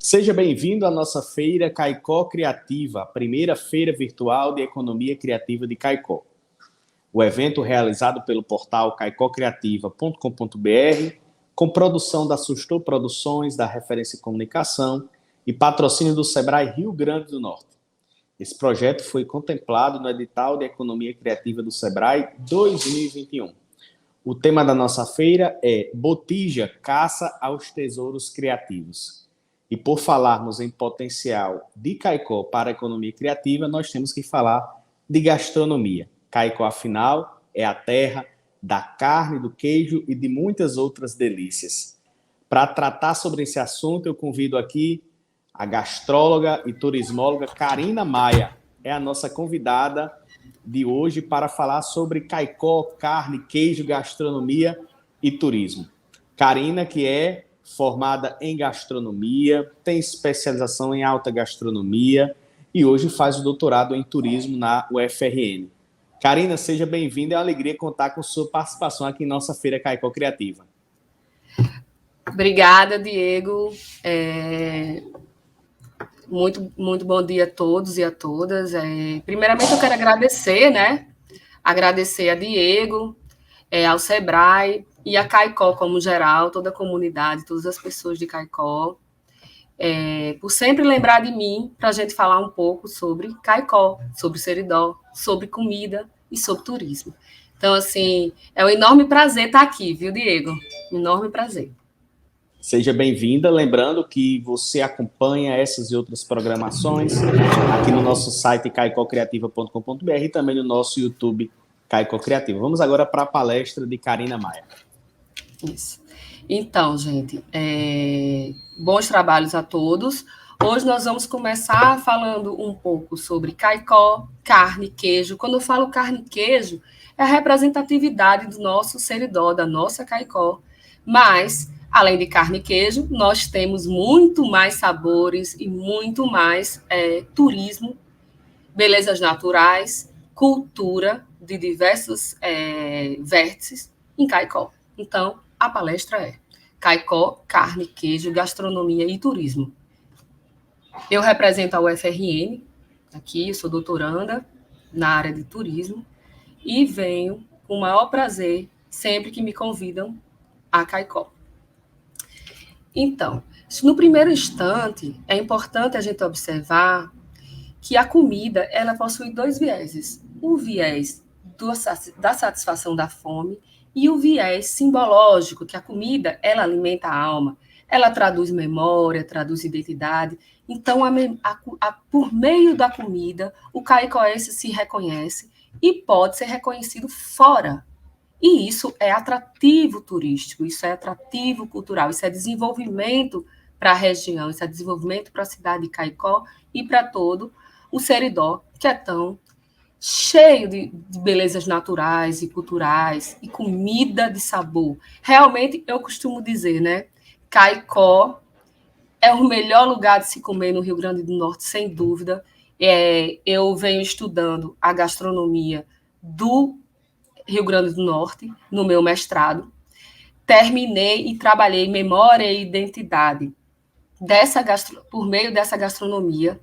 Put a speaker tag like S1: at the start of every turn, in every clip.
S1: Seja bem-vindo à nossa feira Caicó Criativa, a primeira feira virtual de economia criativa de Caicó. O evento realizado pelo portal caicócriativa.com.br, com produção da Sustou Produções, da Referência Comunicação e patrocínio do Sebrae Rio Grande do Norte. Esse projeto foi contemplado no edital de Economia Criativa do Sebrae 2021. O tema da nossa feira é Botija, caça aos tesouros criativos. E por falarmos em potencial de Caicó para a economia criativa, nós temos que falar de gastronomia. Caicó, afinal, é a terra da carne, do queijo e de muitas outras delícias. Para tratar sobre esse assunto, eu convido aqui a gastróloga e turismóloga Karina Maia. É a nossa convidada de hoje para falar sobre Caicó, carne, queijo, gastronomia e turismo. Karina, que é formada em gastronomia, tem especialização em alta gastronomia e hoje faz o doutorado em turismo na UFRN. Karina, seja bem-vinda, é uma alegria contar com sua participação aqui em nossa Feira Caicó Criativa.
S2: Obrigada, Diego. Muito bom dia a todos e a todas. Primeiramente, eu quero agradecer, Agradecer a Diego, ao Sebrae e a Caicó como geral, toda a comunidade, todas as pessoas de Caicó, por sempre lembrar de mim para a gente falar um pouco sobre Caicó, sobre Seridó, sobre comida e sobre turismo. Então, assim, é um enorme prazer estar aqui, viu, Diego? Enorme prazer.
S1: Seja bem-vinda, lembrando que você acompanha essas e outras programações aqui no nosso site caicócriativa.com.br e também no nosso YouTube Caicó Criativa. Vamos agora para a palestra de Karina Maia.
S2: Isso. Então, gente, bons trabalhos a todos. Hoje nós vamos começar falando um pouco sobre Caicó, carne, queijo. Quando eu falo carne e queijo, é a representatividade do nosso Seridó, da nossa Caicó. Mas, além de carne e queijo, nós temos muito mais sabores e muito mais turismo, belezas naturais, cultura de diversos vértices em Caicó. Então, a palestra é Caicó, carne, queijo, gastronomia e turismo. Eu represento a UFRN, aqui, eu sou doutoranda na área de turismo e venho com o maior prazer sempre que me convidam a Caicó. Então, no primeiro instante, é importante a gente observar que a comida ela possui dois vieses. O viés da satisfação da fome e o viés simbológico, que a comida ela alimenta a alma, ela traduz memória, traduz identidade. Então, por meio da comida, o caicoense se reconhece e pode ser reconhecido fora. E isso é atrativo turístico, isso é atrativo cultural, isso é desenvolvimento para a região, isso é desenvolvimento para a cidade de Caicó e para todo o Seridó, que é tão cheio de belezas naturais e culturais e comida de sabor. Realmente, eu costumo dizer, Caicó é o melhor lugar de se comer no Rio Grande do Norte, sem dúvida. Eu venho estudando a gastronomia do Rio Grande do Norte, no meu mestrado. Terminei e trabalhei memória e identidade por meio dessa gastronomia,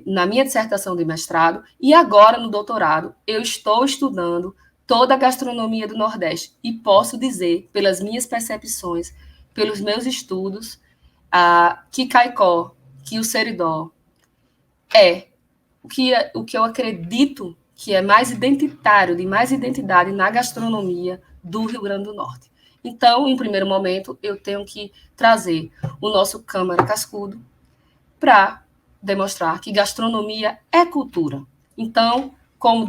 S2: na minha dissertação de mestrado, e agora, no doutorado, eu estou estudando toda a gastronomia do Nordeste, e posso dizer, pelas minhas percepções, pelos meus estudos, que Caicó, que o Seridó o que eu acredito que é mais identitário, de mais identidade na gastronomia do Rio Grande do Norte. Então, em primeiro momento, eu tenho que trazer o nosso Câmara Cascudo para demonstrar que gastronomia é cultura. Então, como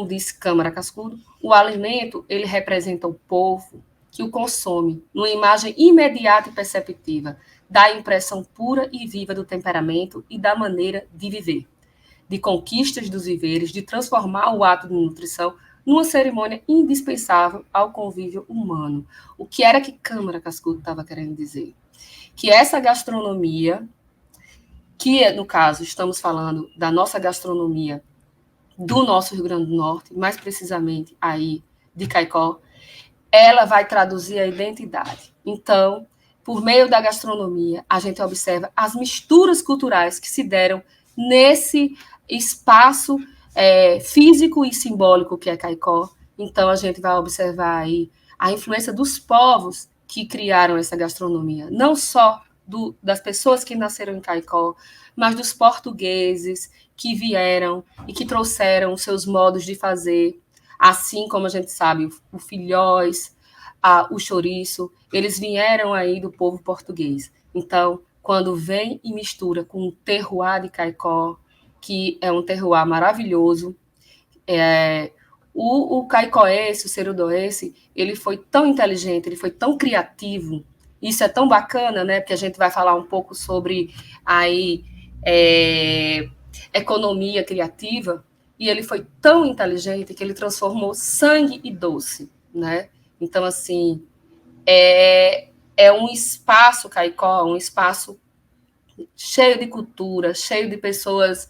S2: disse Câmara Cascudo, o alimento ele representa o povo que o consome numa imagem imediata e perceptiva da impressão pura e viva do temperamento e da maneira de viver, de conquistas dos viveres, de transformar o ato de nutrição numa cerimônia indispensável ao convívio humano. O que era que Câmara Cascudo estava querendo dizer? Que essa gastronomia, que no caso estamos falando da nossa gastronomia do nosso Rio Grande do Norte, mais precisamente aí de Caicó, ela vai traduzir a identidade. Então, por meio da gastronomia, a gente observa as misturas culturais que se deram nesse espaço físico e simbólico que é Caicó. Então, a gente vai observar aí a influência dos povos que criaram essa gastronomia, não só das pessoas que nasceram em Caicó, mas dos portugueses que vieram e que trouxeram seus modos de fazer, assim como a gente sabe, o filhós, o chouriço, eles vieram aí do povo português. Então, quando vem e mistura com o terroir de Caicó, que é um terroir maravilhoso, o caicoense, o serudoense, ele foi tão inteligente, ele foi tão criativo. Isso é tão bacana, né? Porque a gente vai falar um pouco sobre aí economia criativa. E ele foi tão inteligente que ele transformou sangue e doce, né? Então, assim, é um espaço Caicó, um espaço cheio de cultura, cheio de pessoas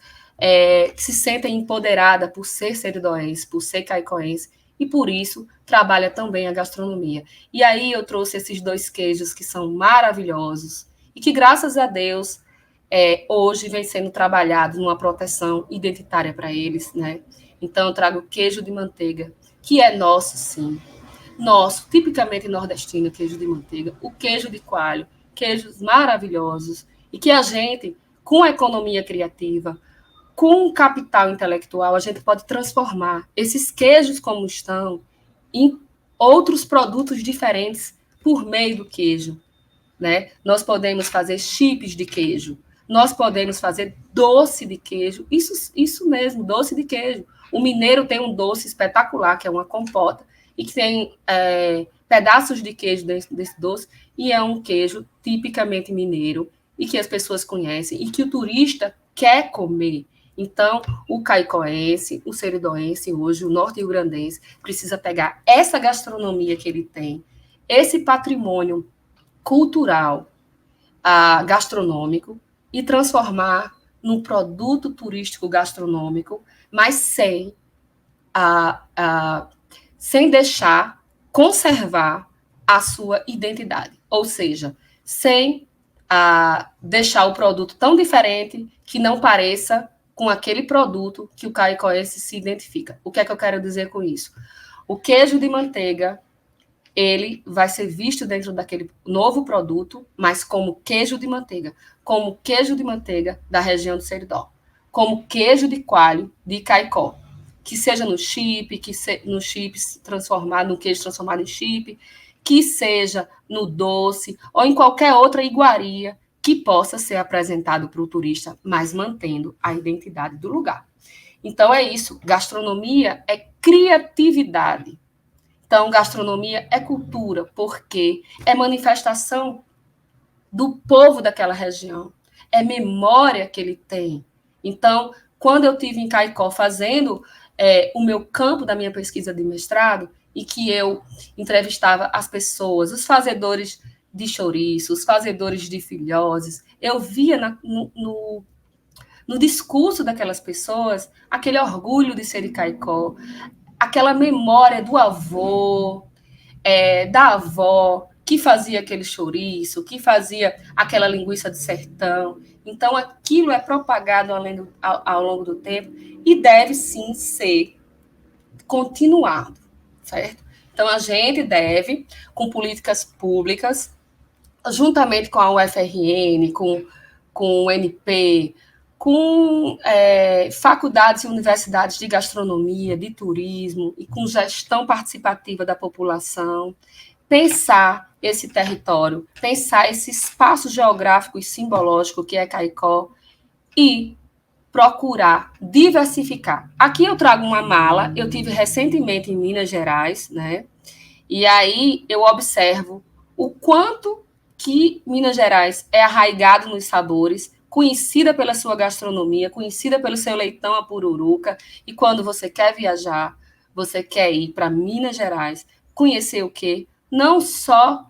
S2: que se sentem empoderadas por ser seridoense, por ser caicoense, e por isso trabalha também a gastronomia. E aí eu trouxe esses 2 queijos que são maravilhosos e que, graças a Deus, hoje vem sendo trabalhado numa proteção identitária para eles, né? Então eu trago queijo de manteiga, que é nosso, sim. Nosso, tipicamente nordestino, queijo de manteiga, o queijo de coalho, queijos maravilhosos, e que a gente, com a economia criativa, com o capital intelectual, a gente pode transformar esses queijos como estão em outros produtos diferentes por meio do queijo, né? Nós podemos fazer chips de queijo, nós podemos fazer doce de queijo, isso mesmo, doce de queijo. O mineiro tem um doce espetacular, que é uma compota, e que tem pedaços de queijo dentro desse doce, e é um queijo tipicamente mineiro, e que as pessoas conhecem, e que o turista quer comer. Então, o caicoense, o seridoense hoje, o norte-riograndense, precisa pegar essa gastronomia que ele tem, esse patrimônio cultural, gastronômico, e transformar num produto turístico gastronômico, mas sem deixar conservar a sua identidade. Ou seja, sem deixar o produto tão diferente que não pareça com aquele produto que o caicoense se identifica. O que é que eu quero dizer com isso? O queijo de manteiga, ele vai ser visto dentro daquele novo produto, mas como queijo de manteiga da região do Seridó, como queijo de coalho de Caicó, que seja no chip, no chips transformado, no queijo transformado em chip, que seja no doce ou em qualquer outra iguaria que possa ser apresentado para o turista, mas mantendo a identidade do lugar. Então é isso, gastronomia é criatividade. Então, gastronomia é cultura, porque é manifestação do povo daquela região, é memória que ele tem. Então, quando eu estive em Caicó fazendo o meu campo da minha pesquisa de mestrado, e que eu entrevistava as pessoas, os fazedores de chouriço, os fazedores de filhoses, eu via no discurso daquelas pessoas aquele orgulho de ser de Caicó, aquela memória do avô, da avó, que fazia aquele chouriço, que fazia aquela linguiça de sertão. Então, aquilo é propagado ao longo do tempo e deve, sim, ser continuado, certo? Então, a gente deve, com políticas públicas, juntamente com a UFRN, com o NP, com faculdades e universidades de gastronomia, de turismo e com gestão participativa da população, pensar esse território, pensar esse espaço geográfico e simbológico que é Caicó e procurar diversificar. Aqui eu trago uma mala, eu tive recentemente em Minas Gerais, né? E aí eu observo o quanto que Minas Gerais é arraigado nos sabores, conhecida pela sua gastronomia, conhecida pelo seu leitão à pururuca, e quando você quer viajar, você quer ir para Minas Gerais, conhecer o quê? Não só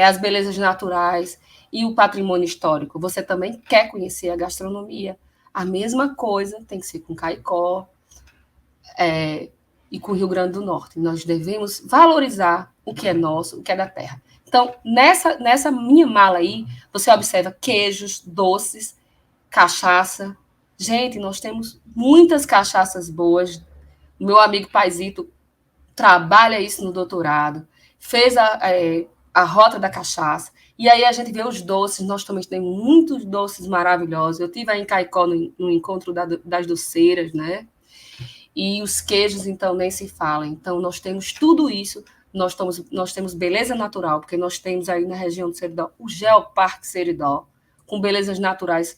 S2: as belezas naturais e o patrimônio histórico, você também quer conhecer a gastronomia. A mesma coisa tem que ser com Caicó, e com o Rio Grande do Norte. Nós devemos valorizar o que é nosso, o que é da terra. Então, nessa minha mala aí, você observa queijos, doces, cachaça. Gente, nós temos muitas cachaças boas. Meu amigo Paizito trabalha isso no doutorado, fez a rota da cachaça. E aí a gente vê os doces, nós também temos muitos doces maravilhosos. Eu estive aí em Caicó no encontro das doceiras, né? E os queijos, então, nem se fala. Então, nós temos tudo isso. Nós temos beleza natural, porque nós temos aí na região do Seridó o Geoparque Seridó, com belezas naturais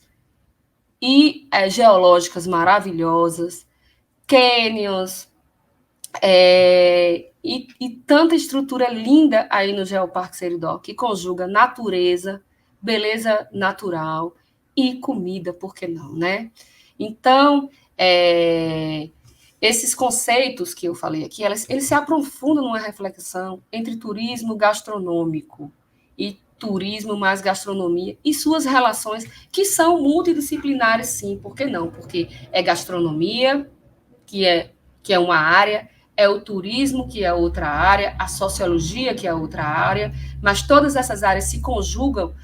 S2: e geológicas maravilhosas, cânions, e tanta estrutura linda aí no Geoparque Seridó, que conjuga natureza, beleza natural e comida, por que não, né? Então, esses conceitos que eu falei aqui, eles se aprofundam numa reflexão entre turismo gastronômico e turismo mais gastronomia e suas relações, que são multidisciplinares, sim, por que não? Porque é gastronomia, que é uma área, é o turismo, que é outra área, a sociologia, que é outra área, mas todas essas áreas se conjugam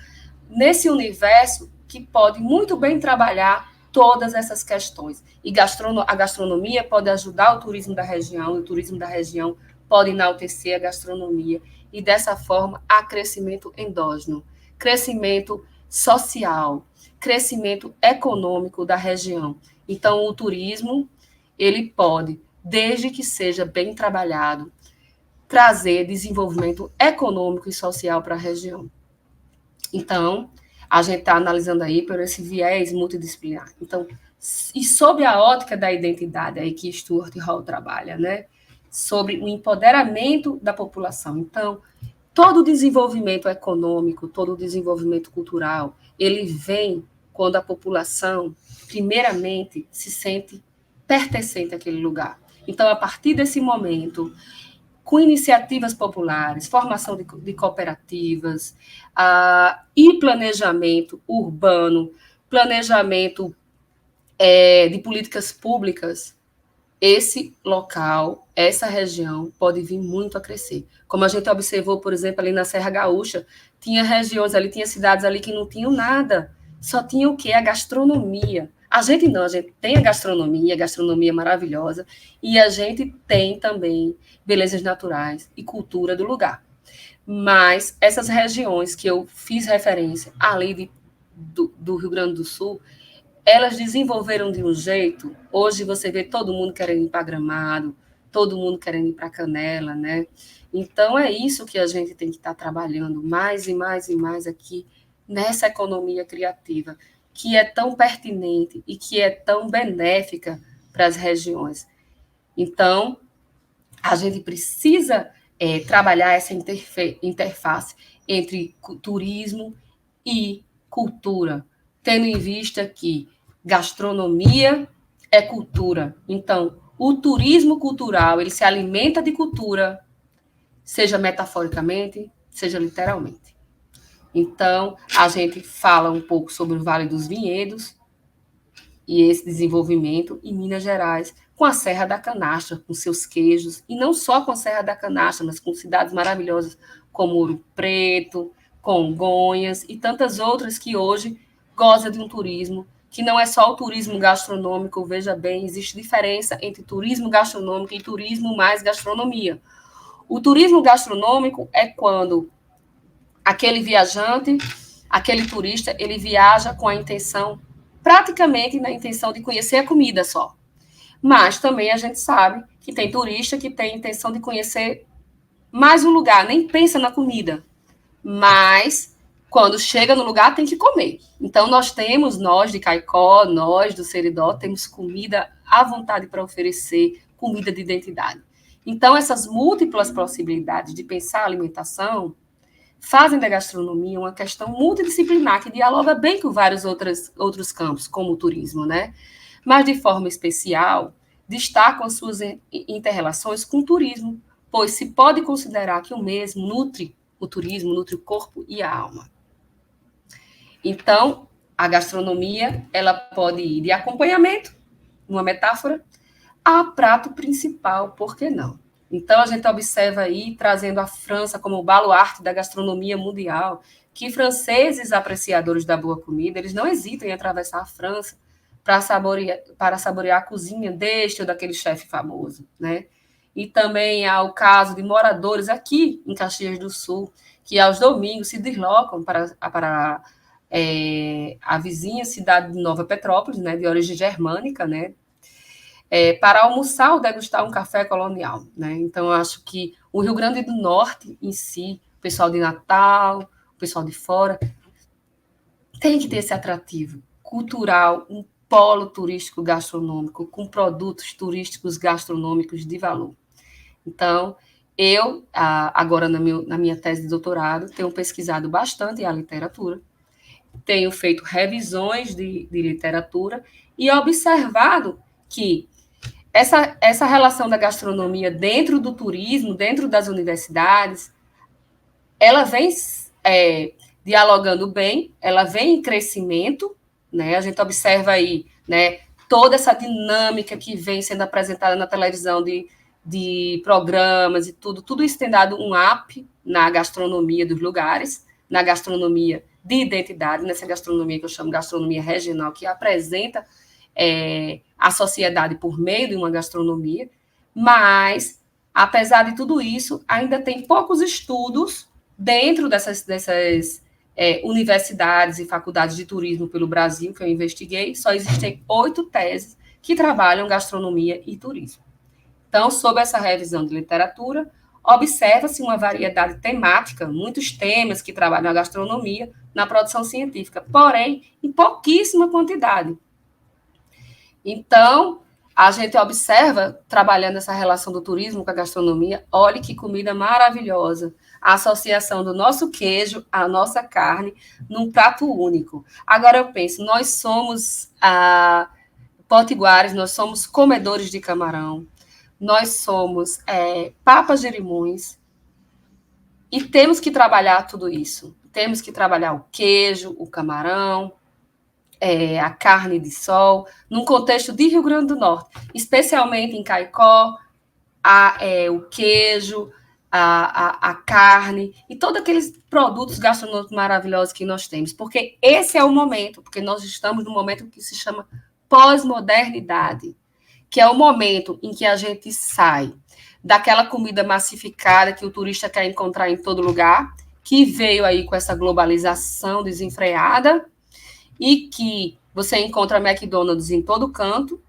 S2: nesse universo que pode muito bem trabalhar todas essas questões. E a gastronomia pode ajudar o turismo da região, e o turismo da região pode enaltecer a gastronomia. E dessa forma, há crescimento endógeno, crescimento social, crescimento econômico da região. Então, o turismo, ele pode, desde que seja bem trabalhado, trazer desenvolvimento econômico e social para a região. Então, a gente está analisando aí por esse viés multidisciplinar. Então, e sob a ótica da identidade, aí que Stuart Hall trabalha, né? Sobre o empoderamento da população. Então, todo o desenvolvimento econômico, todo o desenvolvimento cultural, ele vem quando a população, primeiramente, se sente pertencente àquele lugar. Então, a partir desse momento, com iniciativas populares, formação de cooperativas, e planejamento urbano, planejamento de políticas públicas, esse local, essa região pode vir muito a crescer. Como a gente observou, por exemplo, ali na Serra Gaúcha, tinha regiões ali, tinha cidades ali que não tinham nada, só tinha o quê? A gastronomia. A gente não, a gente tem a gastronomia maravilhosa, e a gente tem também belezas naturais e cultura do lugar. Mas essas regiões que eu fiz referência, ali do Rio Grande do Sul, elas desenvolveram de um jeito, hoje você vê todo mundo querendo ir para Gramado, todo mundo querendo ir para Canela, né? Então, é isso que a gente tem que estar trabalhando mais e mais e mais aqui nessa economia criativa, que é tão pertinente e que é tão benéfica para as regiões. Então, a gente precisa trabalhar essa interface entre turismo e cultura, tendo em vista que gastronomia é cultura. Então, o turismo cultural, ele se alimenta de cultura, seja metaforicamente, seja literalmente. Então, a gente fala um pouco sobre o Vale dos Vinhedos e esse desenvolvimento em Minas Gerais, com a Serra da Canastra, com seus queijos, e não só com a Serra da Canastra, mas com cidades maravilhosas como Ouro Preto, Congonhas e tantas outras que hoje gozam de um turismo que não é só o turismo gastronômico, veja bem, existe diferença entre turismo gastronômico e turismo mais gastronomia. O turismo gastronômico é quando aquele viajante, aquele turista, ele viaja com a intenção, praticamente na intenção de conhecer a comida só. Mas também a gente sabe que tem turista que tem a intenção de conhecer mais o lugar, nem pensa na comida. Mas quando chega no lugar tem que comer. Então nós de Caicó, nós do Seridó, temos comida à vontade para oferecer, comida de identidade. Então essas múltiplas possibilidades de pensar a alimentação fazem da gastronomia uma questão multidisciplinar que dialoga bem com vários outros campos, como o turismo, né? Mas de forma especial destacam as suas interrelações com o turismo, pois se pode considerar que o mesmo nutre o turismo, nutre o corpo e a alma. Então, a gastronomia, ela pode ir de acompanhamento, uma metáfora, a prato principal, por que não? Então, a gente observa aí, trazendo a França como baluarte da gastronomia mundial, que franceses apreciadores da boa comida, eles não hesitam em atravessar a França para saborear a cozinha deste ou daquele chefe famoso, né? E também há o caso de moradores aqui em Caxias do Sul, que aos domingos se deslocam para a vizinha cidade de Nova Petrópolis, né, de origem germânica, né, para almoçar ou degustar um café colonial, né? Então, eu acho que o Rio Grande do Norte em si, o pessoal de Natal, o pessoal de fora, tem que ter esse atrativo cultural, um polo turístico gastronômico, com produtos turísticos gastronômicos de valor. Então, eu, agora na minha tese de doutorado, tenho pesquisado bastante a literatura, tenho feito revisões de literatura e observado que essa relação da gastronomia dentro do turismo, dentro das universidades, ela vem dialogando bem, ela vem em crescimento, né? A gente observa aí, né, toda essa dinâmica que vem sendo apresentada na televisão de programas e tudo isso tem dado um up na gastronomia dos lugares, na gastronomia de identidade, nessa gastronomia que eu chamo de gastronomia regional, que apresenta a sociedade por meio de uma gastronomia, mas, apesar de tudo isso, ainda tem poucos estudos dentro dessas universidades e faculdades de turismo pelo Brasil, que eu investiguei, só existem 8 teses que trabalham gastronomia e turismo. Então, sob essa revisão de literatura, observa-se uma variedade temática, muitos temas que trabalham a gastronomia na produção científica, porém, em pouquíssima quantidade. Então, a gente observa, trabalhando essa relação do turismo com a gastronomia, olha que comida maravilhosa, a associação do nosso queijo à nossa carne num prato único. Agora eu penso, nós somos potiguares, nós somos comedores de camarão, nós somos papas jerimum, e temos que trabalhar tudo isso. Temos que trabalhar o queijo, o camarão, a carne de sol, num contexto de Rio Grande do Norte, especialmente em Caicó, o queijo, a carne e todos aqueles produtos gastronômicos maravilhosos que nós temos, porque esse é o momento, porque nós estamos num momento que se chama pós-modernidade, que é o momento em que a gente sai daquela comida massificada que o turista quer encontrar em todo lugar, que veio aí com essa globalização desenfreada, e que você encontra McDonald's em todo canto,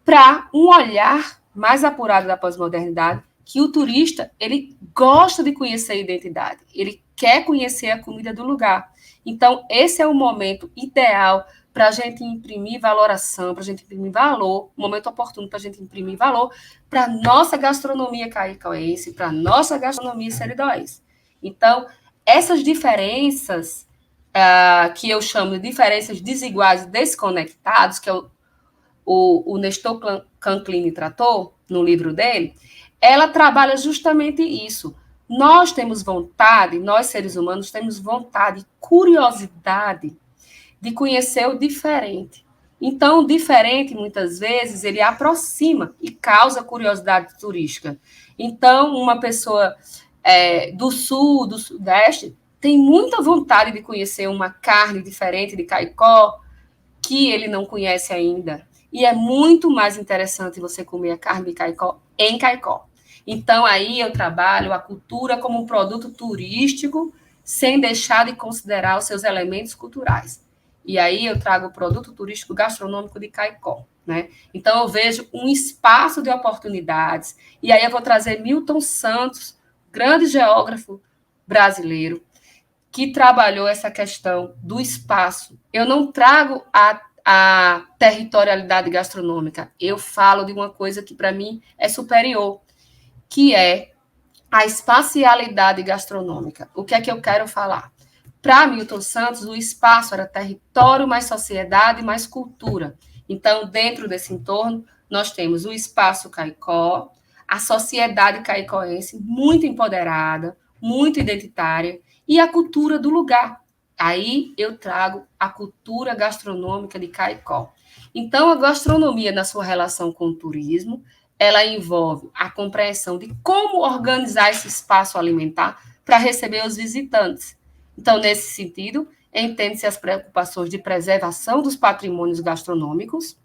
S2: para um olhar mais apurado da pós-modernidade, que o turista ele gosta de conhecer a identidade, ele quer conhecer a comida do lugar. Então, esse é o momento ideal para a gente imprimir valoração, para a gente imprimir valor, o momento oportuno para a gente imprimir valor para a nossa gastronomia caicoense, para a nossa gastronomia seridoense. Então, essas diferenças que eu chamo de diferenças desiguais e desconectadas, que é o Nestor Canclini tratou no livro dele, ela trabalha justamente isso. Nós temos vontade, nós seres humanos temos vontade, curiosidade de conhecer o diferente. Então, o diferente, muitas vezes, ele aproxima e causa curiosidade turística. Então, uma pessoa do sul, do sudeste, tem muita vontade de conhecer uma carne diferente de Caicó, que ele não conhece ainda. E é muito mais interessante você comer a carne de Caicó em Caicó. Então, aí eu trabalho a cultura como um produto turístico, sem deixar de considerar os seus elementos culturais. E aí eu trago o produto turístico gastronômico de Caicó, né? Então, eu vejo um espaço de oportunidades. E aí eu vou trazer Milton Santos, grande geógrafo brasileiro, que trabalhou essa questão do espaço. Eu não trago a territorialidade gastronômica, eu falo de uma coisa que, para mim, é superior, que é a espacialidade gastronômica. O que é que eu quero falar? Para Milton Santos, o espaço era território, mais sociedade, mais cultura. Então, dentro desse entorno, nós temos o espaço Caicó, a sociedade caicoense muito empoderada, muito identitária, e a cultura do lugar. Aí eu trago a cultura gastronômica de Caicó. Então, a gastronomia, na sua relação com o turismo, ela envolve a compreensão de como organizar esse espaço alimentar para receber os visitantes. Então, nesse sentido, entende-se as preocupações de preservação dos patrimônios gastronômicos,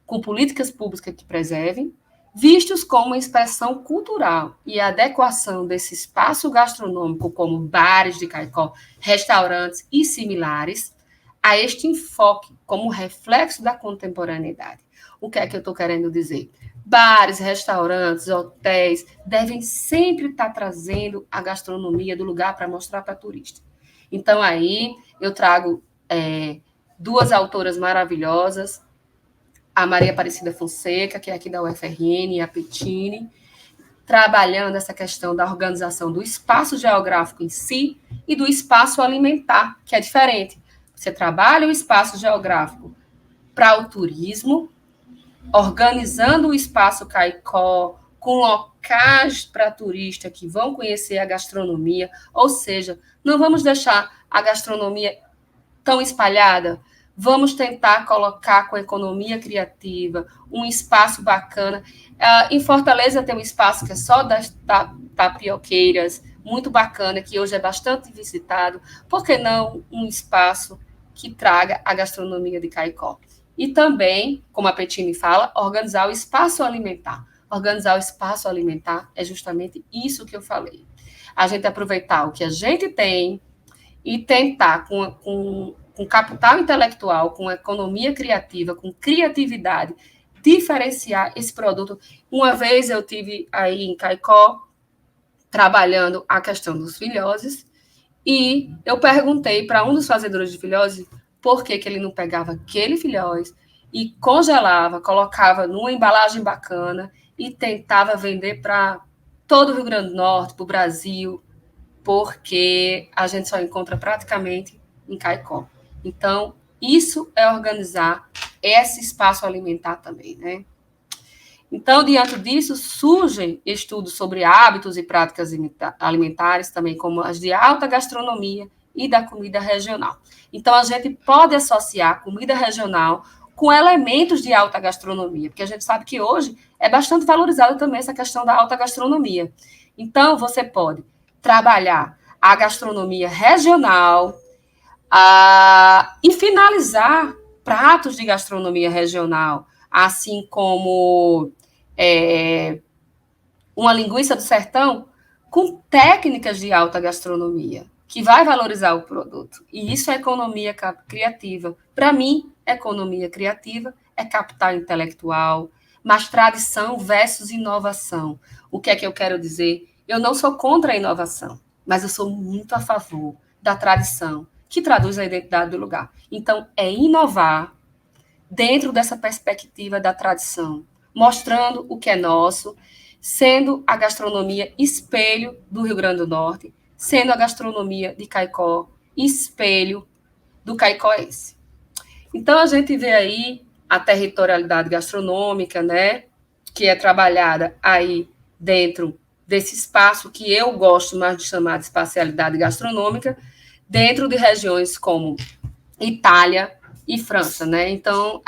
S2: com políticas públicas que preservem, vistos como uma expressão cultural e a adequação desse espaço gastronômico, como bares de Caicó, restaurantes e similares, a este enfoque como reflexo da contemporaneidade. O que é que eu estou querendo dizer? Bares, restaurantes, hotéis devem sempre estar trazendo a gastronomia do lugar para mostrar para turista. Então, aí eu trago duas autoras maravilhosas, a Maria Aparecida Fonseca, que é aqui da UFRN, e a Pettine, trabalhando essa questão da organização do espaço geográfico em si e do espaço alimentar, que é diferente. Você trabalha o espaço geográfico para o turismo, organizando o espaço Caicó, com locais para turistas que vão conhecer a gastronomia, ou seja, não vamos deixar a gastronomia tão espalhada. Vamos tentar colocar com economia criativa um espaço bacana. Em Fortaleza tem um espaço que é só das tapioqueiras, muito bacana, que hoje é bastante visitado. Por que não um espaço que traga a gastronomia de Caicó? E também, como a Pettine fala, organizar o espaço alimentar. Organizar o espaço alimentar é justamente isso que eu falei. A gente aproveitar o que a gente tem e tentar, com capital intelectual, com economia criativa, com criatividade, diferenciar esse produto. Uma vez eu tive aí em Caicó, trabalhando a questão dos filhoses, e eu perguntei para um dos fazedores de filhose por que ele não pegava aquele filhós e congelava, colocava numa embalagem bacana e tentava vender para todo o Rio Grande do Norte, para o Brasil, porque a gente só encontra praticamente em Caicó. Então, isso é organizar esse espaço alimentar também, né? Então, diante disso, surgem estudos sobre hábitos e práticas alimentares, também como as de alta gastronomia e da comida regional. Então, a gente pode associar comida regional com elementos de alta gastronomia, porque a gente sabe que hoje é bastante valorizada também essa questão da alta gastronomia. Então, você pode trabalhar a gastronomia regional e finalizar pratos de gastronomia regional, assim como uma linguiça do sertão, com técnicas de alta gastronomia, que vai valorizar o produto. E isso é economia criativa. Para mim, economia criativa é capital intelectual, mas tradição versus inovação. O que é que eu quero dizer? Eu não sou contra a inovação, mas eu sou muito a favor da tradição, que traduz a identidade do lugar. Então, é inovar dentro dessa perspectiva da tradição, mostrando o que é nosso, sendo a gastronomia espelho do Rio Grande do Norte, sendo a gastronomia de Caicó espelho do caicoense. Então, a gente vê aí a territorialidade gastronômica, né, que é trabalhada aí dentro desse espaço que eu gosto mais de chamar de espacialidade gastronômica, dentro de regiões como Itália e França, né? Então,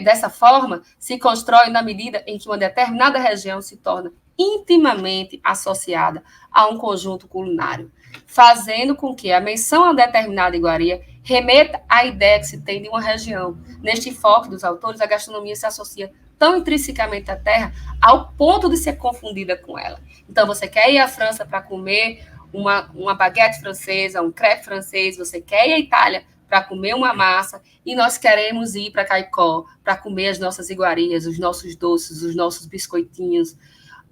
S2: dessa forma, se constrói na medida em que uma determinada região se torna intimamente associada a um conjunto culinário, fazendo com que a menção a determinada iguaria remeta à ideia que se tem de uma região. Neste enfoque dos autores, a gastronomia se associa tão intrinsecamente à terra ao ponto de ser confundida com ela. Então, você quer ir à França para comer uma baguete francesa, um crepe francês, você quer ir à Itália para comer uma massa, e nós queremos ir para Caicó para comer as nossas iguarias, os nossos doces, os nossos biscoitinhos,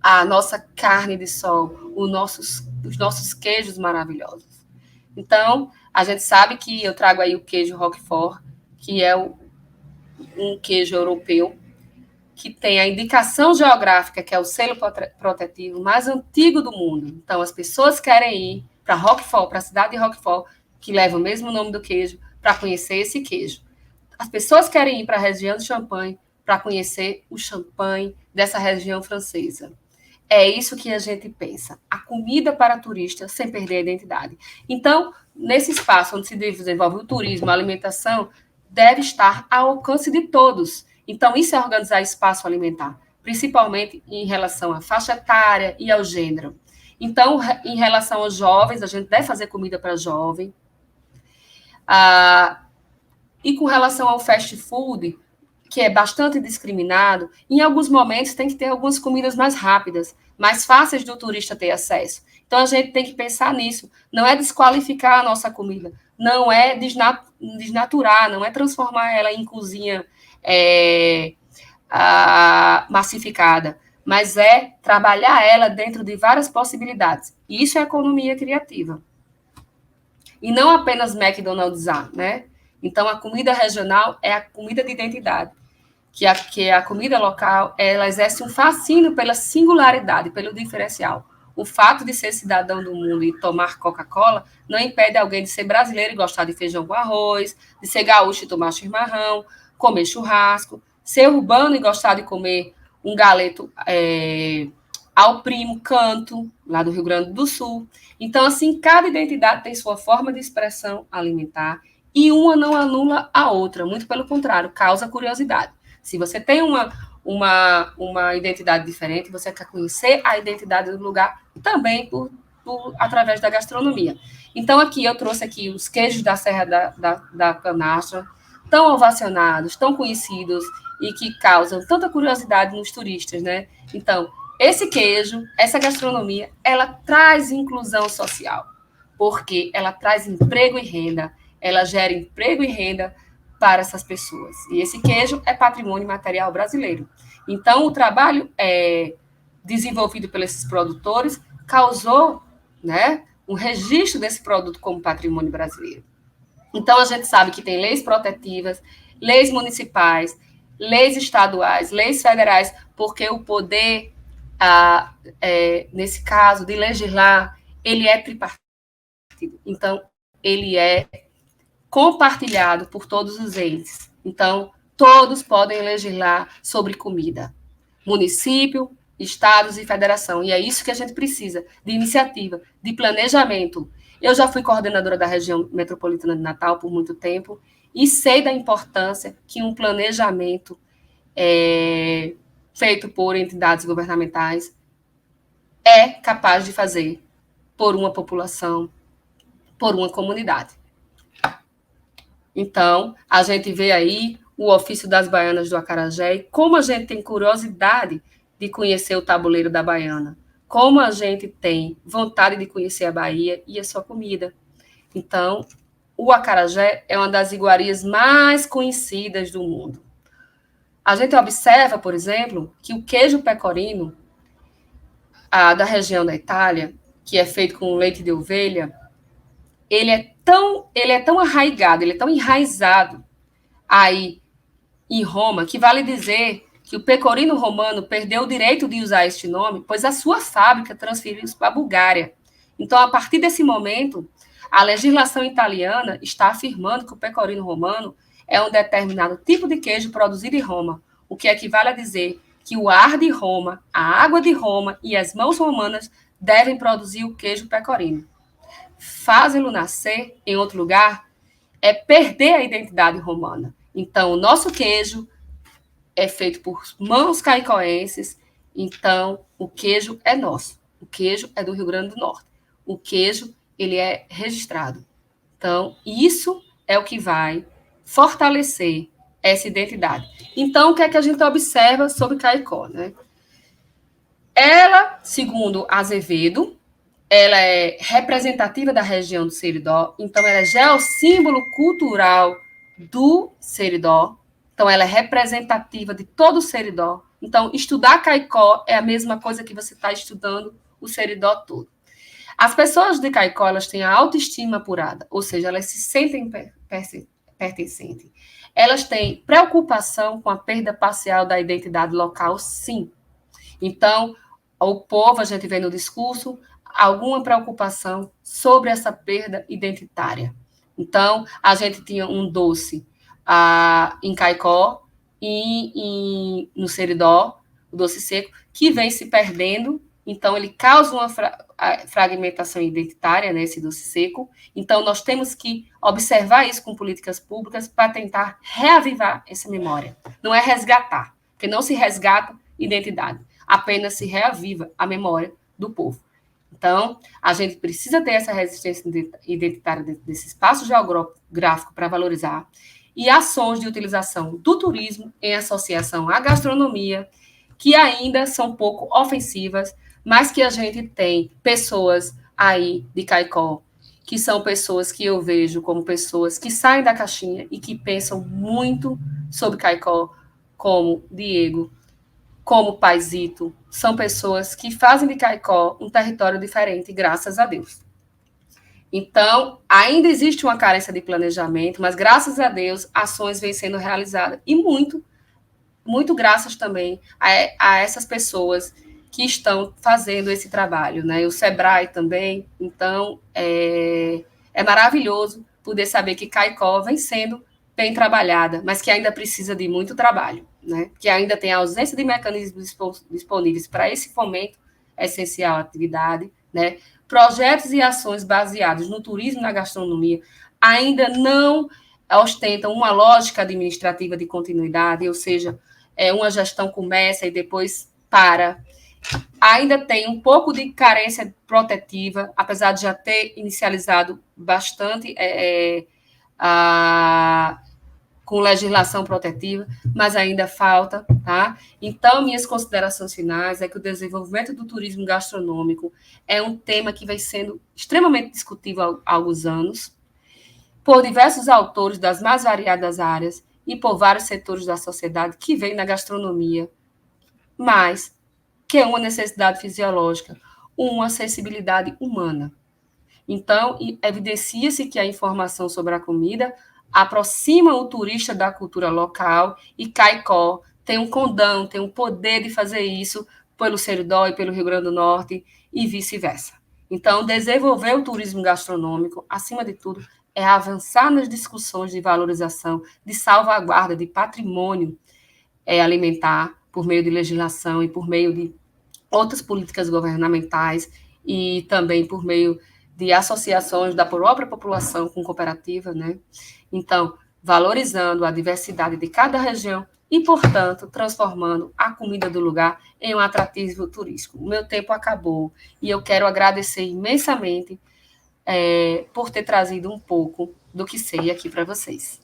S2: a nossa carne de sol, os nossos queijos maravilhosos. Então, a gente sabe que eu trago aí o queijo Roquefort, que é um queijo europeu, que tem a indicação geográfica, que é o selo protetivo mais antigo do mundo. Então, as pessoas querem ir para Roquefort, para a cidade de Roquefort, que leva o mesmo nome do queijo, para conhecer esse queijo. As pessoas querem ir para a região de Champagne para conhecer o champanhe dessa região francesa. É isso que a gente pensa. A comida para turista sem perder a identidade. Então, nesse espaço onde se desenvolve o turismo, a alimentação, deve estar ao alcance de todos. Então, isso é organizar espaço alimentar, principalmente em relação à faixa etária e ao gênero. Então, em relação aos jovens, a gente deve fazer comida para jovem. E com relação ao fast food, que é bastante discriminado, em alguns momentos tem que ter algumas comidas mais rápidas, mais fáceis do turista ter acesso. Então a gente tem que pensar nisso. Não é desqualificar a nossa comida, não é desnaturar, não é transformar ela em cozinha massificada, mas é trabalhar ela dentro de várias possibilidades. E isso é economia criativa. E não apenas McDonald'sar, né? Então, a comida regional é a comida de identidade, que a comida local, ela exerce um fascínio pela singularidade, pelo diferencial. O fato de ser cidadão do mundo e tomar Coca-Cola não impede alguém de ser brasileiro e gostar de feijão com arroz, de ser gaúcho e tomar chimarrão, comer churrasco, ser urbano e gostar de comer um galeto ao primo canto, lá do Rio Grande do Sul. Então, assim, cada identidade tem sua forma de expressão alimentar e uma não anula a outra, muito pelo contrário, causa curiosidade. Se você tem uma identidade diferente, você quer conhecer a identidade do lugar também através da gastronomia. Então, aqui eu trouxe aqui os queijos da Serra da Canastra, tão ovacionados, tão conhecidos e que causam tanta curiosidade nos turistas, né? Então, esse queijo, essa gastronomia, ela traz inclusão social, porque ela traz emprego e renda, ela gera emprego e renda para essas pessoas. E esse queijo é patrimônio material brasileiro. Então, o trabalho desenvolvido por esses produtores causou, né, um registro desse produto como patrimônio brasileiro. Então, a gente sabe que tem leis protetivas, leis municipais, leis estaduais, leis federais, porque o poder, nesse caso, de legislar, ele é tripartido. Então, ele é compartilhado por todos os entes. Então, todos podem legislar sobre comida. Município, estados e federação. E é isso que a gente precisa, de iniciativa, de planejamento. Eu já fui coordenadora da região metropolitana de Natal por muito tempo e sei da importância que um planejamento feito por entidades governamentais é capaz de fazer por uma população, por uma comunidade. Então, a gente vê aí o ofício das baianas do acarajé e como a gente tem curiosidade de conhecer o tabuleiro da baiana, como a gente tem vontade de conhecer a Bahia e a sua comida. Então, o acarajé é uma das iguarias mais conhecidas do mundo. A gente observa, por exemplo, que o queijo pecorino, da região da Itália, que é feito com leite de ovelha, ele é tão arraigado, ele é tão enraizado aí em Roma, que vale dizer que o pecorino romano perdeu o direito de usar este nome, pois a sua fábrica transferiu isso para a Bulgária. Então, a partir desse momento, a legislação italiana está afirmando que o pecorino romano é um determinado tipo de queijo produzido em Roma, o que equivale a dizer que o ar de Roma, a água de Roma e as mãos romanas devem produzir o queijo pecorino. Fazê-lo nascer em outro lugar é perder a identidade romana. Então, o nosso queijo é feito por mãos caicoenses, então o queijo é nosso. O queijo é do Rio Grande do Norte. O queijo, ele é registrado. Então, isso é o que vai fortalecer essa identidade. Então, o que é que a gente observa sobre Caicó, né? Ela, segundo Azevedo, ela é representativa da região do Seridó, então ela é geossímbolo cultural do Seridó, então ela é representativa de todo o Seridó. Então, estudar Caicó é a mesma coisa que você está estudando o Seridó todo. As pessoas de Caicó, elas têm a autoestima apurada, ou seja, elas se sentem pertencentes. Elas têm preocupação com a perda parcial da identidade local, sim. Então, o povo, a gente vê no discurso, alguma preocupação sobre essa perda identitária. Então, a gente tinha um doce em Caicó e no Seridó, o doce seco, que vem se perdendo Então, ele causa uma fragmentação identitária, né, esse doce seco. Então, nós temos que observar isso com políticas públicas para tentar reavivar essa memória. Não é resgatar, porque não se resgata identidade, apenas se reaviva a memória do povo. Então, a gente precisa ter essa resistência identitária desse espaço geográfico para valorizar, e ações de utilização do turismo em associação à gastronomia, que ainda são pouco ofensivas, mas que a gente tem pessoas aí de Caicó, que são pessoas que eu vejo como pessoas que saem da caixinha e que pensam muito sobre Caicó, como Diego, como Paizito, são pessoas que fazem de Caicó um território diferente, graças a Deus. Então, ainda existe uma carência de planejamento, mas, graças a Deus, ações vêm sendo realizadas. E muito graças também a essas pessoas que estão fazendo esse trabalho, né? O Sebrae também. Então, é maravilhoso poder saber que Caicó vem sendo bem trabalhada, mas que ainda precisa de muito trabalho, né? Que ainda tem a ausência de mecanismos disponíveis para esse fomento essencial à atividade, né? Projetos e ações baseados no turismo e na gastronomia ainda não ostentam uma lógica administrativa de continuidade, ou seja, uma gestão começa e depois para. Ainda tem um pouco de carência protetiva, apesar de já ter inicializado bastante com legislação protetiva, mas ainda falta, tá? Então, minhas considerações finais é que o desenvolvimento do turismo gastronômico é um tema que vem sendo extremamente discutido há alguns anos, por diversos autores das mais variadas áreas e por vários setores da sociedade que veem na gastronomia, mas que é uma necessidade fisiológica, uma acessibilidade humana. Então, evidencia-se que a informação sobre a comida aproxima o turista da cultura local e Caicó tem um condão, tem um poder de fazer isso pelo Seridó e pelo Rio Grande do Norte e vice-versa. Então, desenvolver o turismo gastronômico, acima de tudo, é avançar nas discussões de valorização, de salvaguarda de patrimônio alimentar por meio de legislação e por meio de outras políticas governamentais e também por meio de associações da própria população com cooperativa, né? Então, valorizando a diversidade de cada região e, portanto, transformando a comida do lugar em um atrativo turístico. O meu tempo acabou e eu quero agradecer imensamente por ter trazido um pouco do que sei aqui para vocês.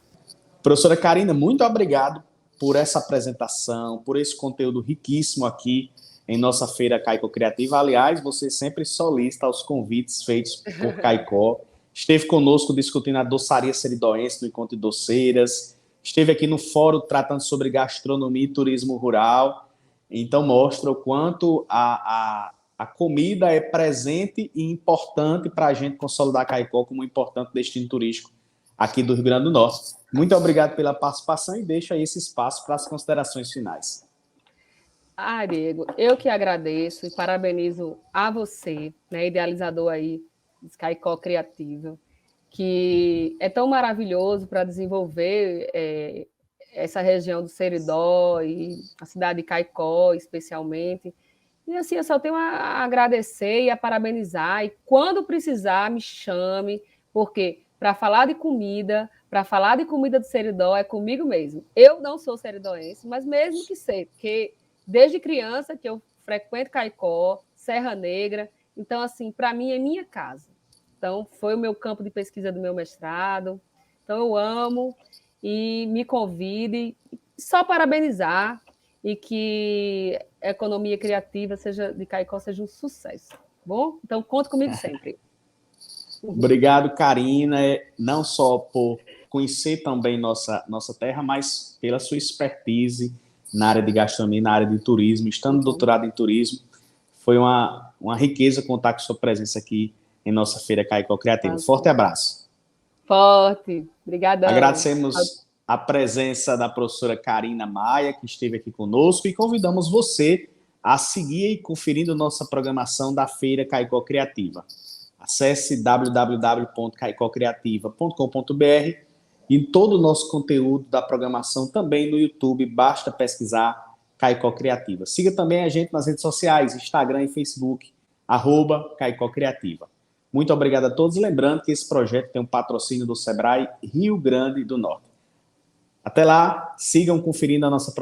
S1: Professora Carina, muito obrigado por essa apresentação, por esse conteúdo riquíssimo aqui em nossa Feira Caicó Criativa. Aliás, você sempre solicita aos convites feitos por Caicó. Esteve conosco discutindo a doçaria seridoense no Encontro de Doceiras. Esteve aqui no fórum tratando sobre gastronomia e turismo rural. Então, mostra o quanto a comida é presente e importante para a gente consolidar Caicó como um importante destino turístico aqui do Rio Grande do Norte. Muito obrigado pela participação e deixo aí esse espaço para as considerações finais.
S3: Diego, eu que agradeço e parabenizo a você, né, idealizador aí de Caicó Criativa, que é tão maravilhoso para desenvolver essa região do Seridó e a cidade de Caicó, especialmente. E assim, eu só tenho a agradecer e a parabenizar, e quando precisar, me chame, porque para falar de comida do Seridó é comigo mesmo. Eu não sou seridoense, mas mesmo que sei, porque desde criança que eu frequento Caicó, Serra Negra, então, assim, para mim é minha casa. Então, foi o meu campo de pesquisa do meu mestrado. Então, eu amo e me convide, só parabenizar e que a economia criativa de Caicó seja um sucesso. Bom? Então, conta comigo sempre.
S1: Obrigado, Carina, não só por conhecer também nossa terra, mas pela sua expertise na área de gastronomia, na área de turismo, estando doutorado em turismo. Foi uma riqueza contar com sua presença aqui em nossa Feira Caicó Criativa. Forte abraço.
S3: Forte. Obrigadão.
S1: Agradecemos a presença da professora Carina Maia, que esteve aqui conosco, e convidamos você a seguir e conferindo nossa programação da Feira Caicó Criativa. Acesse www.caicócriativa.com.br e todo o nosso conteúdo da programação também no YouTube. Basta pesquisar Caicó Criativa. Siga também a gente nas redes sociais, Instagram e Facebook, @Caicó Criativa. Muito obrigado a todos. Lembrando que esse projeto tem um patrocínio do Sebrae Rio Grande do Norte. Até lá, sigam conferindo a nossa programação.